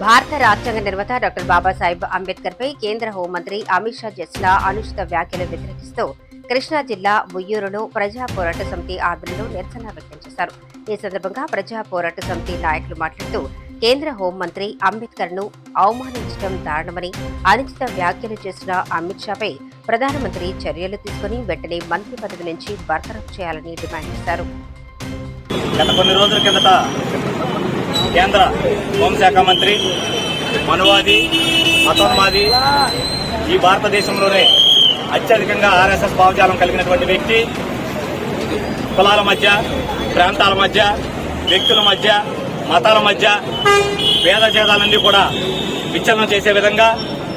భారత రాజ్యాంగ నిర్మాత డాక్టర్ బాబాసాహెబ్ అంబేద్కర్ పై కేంద్ర హోంమంత్రి అమిత్ షా చేసిన అనుచిత వ్యాఖ్యలు వ్యతిరేకిస్తూ కృష్ణా జిల్లా ఉయ్యూరులో ప్రజా పోరాట సమితి ఆధ్వర్యంలో నిరసన వ్యక్తం చేశారు. ఈ సందర్భంగా ప్రజా పోరాట సమితి నాయకులు మాట్లాడుతూ కేంద్ర హోంమంత్రి అంబేద్కర్ ను అవమానించడం దారుణమని, అనుచిత వ్యాఖ్యలు చేసిన అమిత్ షాపై ప్రధానమంత్రి చర్యలు తీసుకుని వెంటనే మంత్రి పదవి నుంచి బర్తరఫ్ చేయాలని డిమాండ్ చేశారు. గత కొన్ని రోజుల కిందట కేంద్ర హోంశాఖ మంత్రి మనువాది, మతోన్మాది, ఈ భారతదేశంలోనే అత్యధికంగా ఆర్ఎస్ఎస్ భావజాలం కలిగినటువంటి వ్యక్తి కులాల మధ్య, ప్రాంతాల మధ్య, వ్యక్తుల మధ్య, మతాల మధ్య భేదాజేదాలన్నీ కూడా విచ్ఛిన్నం చేసే విధంగా,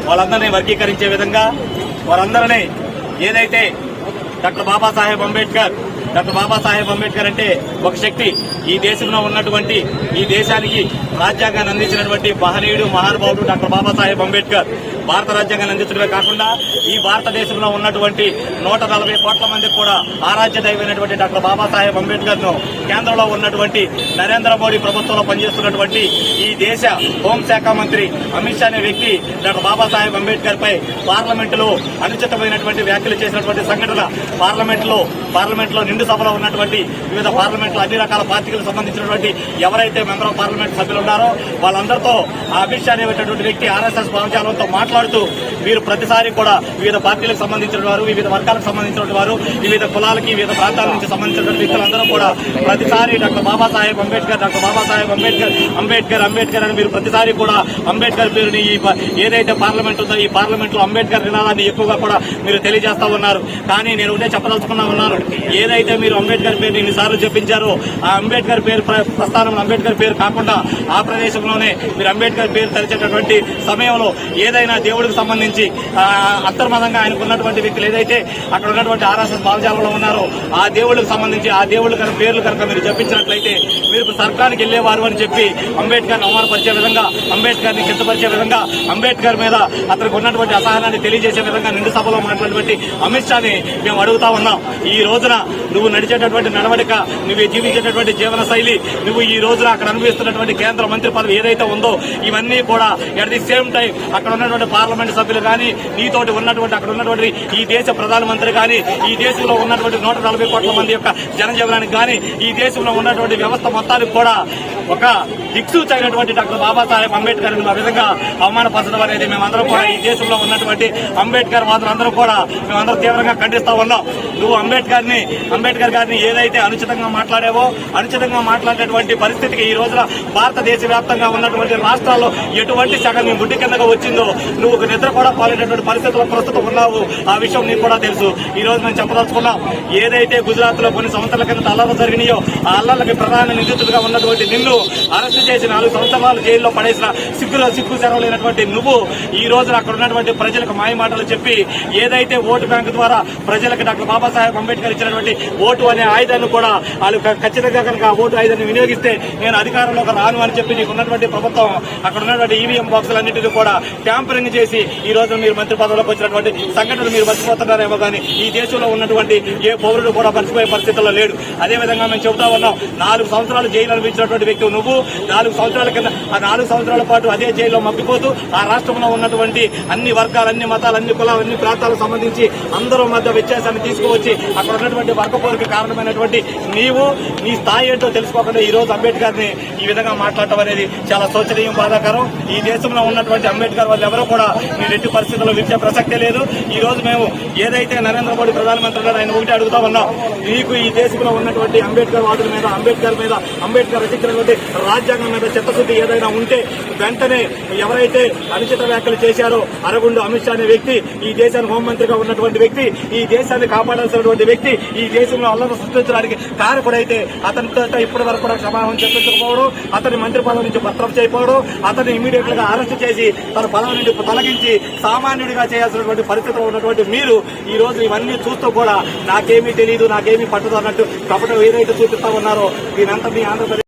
వాళ్ళందరినీ వర్గీకరించే విధంగా, వారందరినీ ఏదైతే డాక్టర్ బాబాసాహెబ్ అంబేద్కర్ అంటే ఒక శక్తి, ఈ దేశంలో ఉన్నటువంటి, ఈ దేశానికి రాజ్యాంగాన్ని అందించినటువంటి మహనీయుడు, మహానుభావుడు డాక్టర్ బాబాసాహెబ్ అంబేద్కర్. భారత రాజ్యాంగాన్ని అందించడమే కాకుండా ఈ భారతదేశంలో ఉన్నటువంటి 140 కోట్ల మందికి కూడా ఆరాధ్య దైవమైనటువంటి డాక్టర్ బాబాసాహెబ్ అంబేద్కర్ ను కేంద్రంలో ఉన్నటువంటి నరేంద్ర మోడీ ప్రభుత్వంలో పనిచేస్తున్నటువంటి ఈ దేశ హోంశాఖ మంత్రి అమిత్ షా అనే వ్యక్తి డాక్టర్ బాబాసాహెబ్ అంబేద్కర్ పై పార్లమెంటులో అనుచితమైనటువంటి వ్యాఖ్యలు చేసినటువంటి సంఘటన పార్లమెంట్లో నిండు సభలో ఉన్నటువంటి వివిధ పార్లమెంట్లో అన్ని రకాల పార్టీలకు సంబంధించినటువంటి ఎవరైతే మెంబర్ ఆఫ్ పార్లమెంట్ సభ్యులు ఉన్నారో వాళ్ళందరితో అమిత్ షా అనేటువంటి వ్యక్తి ఆర్ఎస్ఎస్ భావజాలంతో మాట్లాడుతూ, మీరు ప్రతిసారి కూడా వివిధ పార్టీలకు సంబంధించిన వారు, వివిధ వర్గాలకు సంబంధించిన వారు, వివిధ కులాలకి, వివిధ ప్రాంతాల నుంచి సంబంధించిన వ్యక్తులందరూ కూడా ప్రతిసారి డాక్టర్ బాబాసాహెబ్ అంబేద్కర్ అని మీరు ప్రతిసారి కూడా అంబేద్కర్ పేరుని ఏదైతే పార్లమెంట్ ఉందో ఈ పార్లమెంట్ లో అంబేద్కర్ నినాదాన్ని ఎక్కువగా కూడా మీరు తెలియజేస్తా ఉన్నారు. కానీ నేను ఒకటే చెప్పదలుచుకున్నా ఉన్నాను, ఏదైతే మీరు అంబేద్కర్ పేరుని ఇన్నిసార్లు చెప్పించారో ఆ అంబేద్కర్ పేరు ప్రస్థానంలో అంబేద్కర్ పేరు కాకుండా ఆ ప్రదేశంలోనే మీరు అంబేద్కర్ పేరు తలిచేటటువంటి సమయంలో ఏదైనా దేవుడికి సంబంధించి అంతర్మతంగా ఆయనకు ఉన్నటువంటి వ్యక్తులు ఏదైతే అక్కడ ఉన్నటువంటి ఆర్ఎస్ఎస్ భావజాలంలో ఉన్నారో ఆ దేవుడికి సంబంధించి ఆ దేవుడి కనుక పేర్లు కనుక మీరు చెప్పించినట్లయితే మీరు స్వర్గానికి వెళ్లేవారు అని చెప్పి అంబేద్కర్ అవమానపరిచే విధంగా, అంబేద్కర్ ని కించపరిచే విధంగా, అంబేద్కర్ మీద అతనికి ఉన్నటువంటి అసహనాన్ని తెలియజేసే విధంగా నిండు సభలో ఉన్నటువంటి అమిత్ షాని మేము అడుగుతా ఉన్నాం. ఈ రోజున నువ్వు నడిచేటటువంటి నడవడిక, నువ్వు జీవించేటటువంటి జీవన శైలి, నువ్వు ఈ రోజున అక్కడ అనుభవిస్తున్నటువంటి కేంద్ర మంత్రి పదవి ఏదైతే ఉందో ఇవన్నీ కూడా ఎట్ ది సేమ్ టైం అక్కడ ఉన్నటువంటి పార్లమెంట్ సభ్యులు కానీ, నీతోటి ఉన్నటువంటి అక్కడ ఉన్నటువంటి ఈ దేశ ప్రధానమంత్రి కానీ, ఈ దేశంలో ఉన్నటువంటి 140 కోట్ల మంది యొక్క జనజీవనానికి కానీ, ఈ దేశంలో ఉన్నటువంటి వ్యవస్థ మొత్తానికి కూడా ఒక దిక్సూచి అయినటువంటి డాక్టర్ బాబాసాహెబ్ అంబేద్కర్ ఆ విధంగా అవమానపరచడం అనేది మేమందరం కూడా ఈ దేశంలో ఉన్నటువంటి అంబేద్కర్ వాదులందరూ కూడా మేమందరం తీవ్రంగా ఖండిస్తా ఉన్నాం. నువ్వు అంబేద్కర్ గారిని ఏదైతే అనుచితంగా మాట్లాడావో, అనుచితంగా మాట్లాడేటువంటి పరిస్థితికి ఈ రోజున భారతదేశ వ్యాప్తంగా ఉన్నటువంటి రాష్ట్రాల్లో ఎటువంటి సగం నీ ముడ్డి కిందగా వచ్చిందో, నువ్వు ఒక నిద్ర కూడా పాలేటటువంటి పరిస్థితుల్లో ప్రస్తుతం ఉన్నావు. ఆ విషయం నీకు కూడా తెలుసు. ఈ రోజు మేము చెప్పదలుచుకున్నాం, ఏదైతే గుజరాత్ లో కొన్ని సంవత్సరాల కింద అల్లర్లు జరిగినాయో ఆ అల్లర్లకి ప్రధాన నిందితుడిగా ఉన్నటువంటి నిన్ను అరెస్ట్ చేసి 4 సంవత్సరాలు జైల్లో పడేసిన సిగ్గు సెరవలేనటువంటి నువ్వు ఈ రోజున అక్కడ ఉన్నటువంటి ప్రజలకు మాయ మాటలు చెప్పి ఏదైతే ఓటు బ్యాంకు ద్వారా ప్రజలకు డాక్టర్ బాబాసాహెబ్ అంబేద్కర్ ఇచ్చినటువంటి ఓటు అనే ఆయుధాన్ని కూడా వాళ్ళు ఖచ్చితంగా కనుక ఆ ఓటు ఆయుధాన్ని వినియోగిస్తే నేను అధికారంలోకి రాను అని చెప్పి నీకు ఉన్నటువంటి ప్రభుత్వం అక్కడ ఉన్నటువంటి ఈవీఎం బాక్సులన్నింటినీ కూడా ట్యాంపరింగ్ చేసి ఈ రోజు మీరు మంత్రి పదవిలోకి వచ్చినటువంటి సంఘటనలు మీరు మర్చిపోతున్నారేమో కానీ ఈ దేశంలో ఉన్నటువంటి ఏ పౌరుడు కూడా మర్చిపోయే పరిస్థితుల్లో లేడు. అదేవిధంగా మేము చెబుతా ఉన్నాం, 4 సంవత్సరాలు జైలు అనుభవించినటువంటి వ్యక్తి నువ్వు 4 సంవత్సరాల కింద ఆ 4 సంవత్సరాల పాటు అదే జైల్లో మగ్గిపోతూ ఆ రాష్ట్రంలో ఉన్నటువంటి అన్ని వర్గాలు, అన్ని మతాలు, అన్ని కులాలు, అన్ని ప్రాంతాలకు సంబంధించి అందరూ మధ్య వ్యత్యాసాన్ని తీసుకువచ్చి అక్కడ ఉన్నటువంటి వర్గపోరుకి కారణమైనటువంటి నీవు నీ స్థాయి ఏంటో తెలుసుకోకుండా ఈ రోజు అంబేద్కర్ ని ఈ విధంగా మాట్లాడటం అనేది చాలా శోచనీయం, బాధాకరం. ఈ దేశంలో ఉన్నటువంటి అంబేద్కర్ వాళ్ళు ఎవరో కూడా నీ రెడ్డి పరిస్థితుల్లో విడిచే ప్రసక్తే లేదు. ఈ రోజు మేము ఏదైతే నరేంద్ర మోడీ ప్రధానమంత్రి గారు ఆయన ఒకటి అడుగుతా ఉన్నాం, నీకు ఈ దేశంలో ఉన్నటువంటి అంబేద్కర్ వాదుల మీద, అంబేద్కర్ రచించినటువంటి రాజ్యాంగం మీద చిత్తశుద్ధి ఏదైనా ఉంటే వెంటనే ఎవరైతే అనుచిత వ్యాఖ్యలు చేశారో అరగుండు అమిత్ షా అనే వ్యక్తి, ఈ దేశానికి హోంమంత్రిగా ఉన్నటువంటి వ్యక్తి, ఈ దేశాన్ని కాపాడాల్సినటువంటి వ్యక్తి, ఈ దేశంలో అల్లరి సృష్టించడానికి కారకుడైతే అతనితో ఇప్పటి వరకు కూడా క్షమాపణ చెప్పించకపోవడం, అతని మంత్రి పదవి నుంచి బర్తరఫ్ చేయకపోవడం, అతన్ని ఇమీడియట్ గా అరెస్ట్ చేసి తన పదవి నుండి తొలగించి సామాన్యుడిగా చేయాల్సినటువంటి పరిస్థితిలో ఉన్నటువంటి మీరు ఈ రోజు ఇవన్నీ చూస్తూ కూడా నాకేమీ తెలియదు, నాకేమీ పట్టదు అన్నట్టు కపటం ఏదైతే చూపిస్తా ఉన్నారో దీనంతా మీ ఆంధ్రప్రదేశ్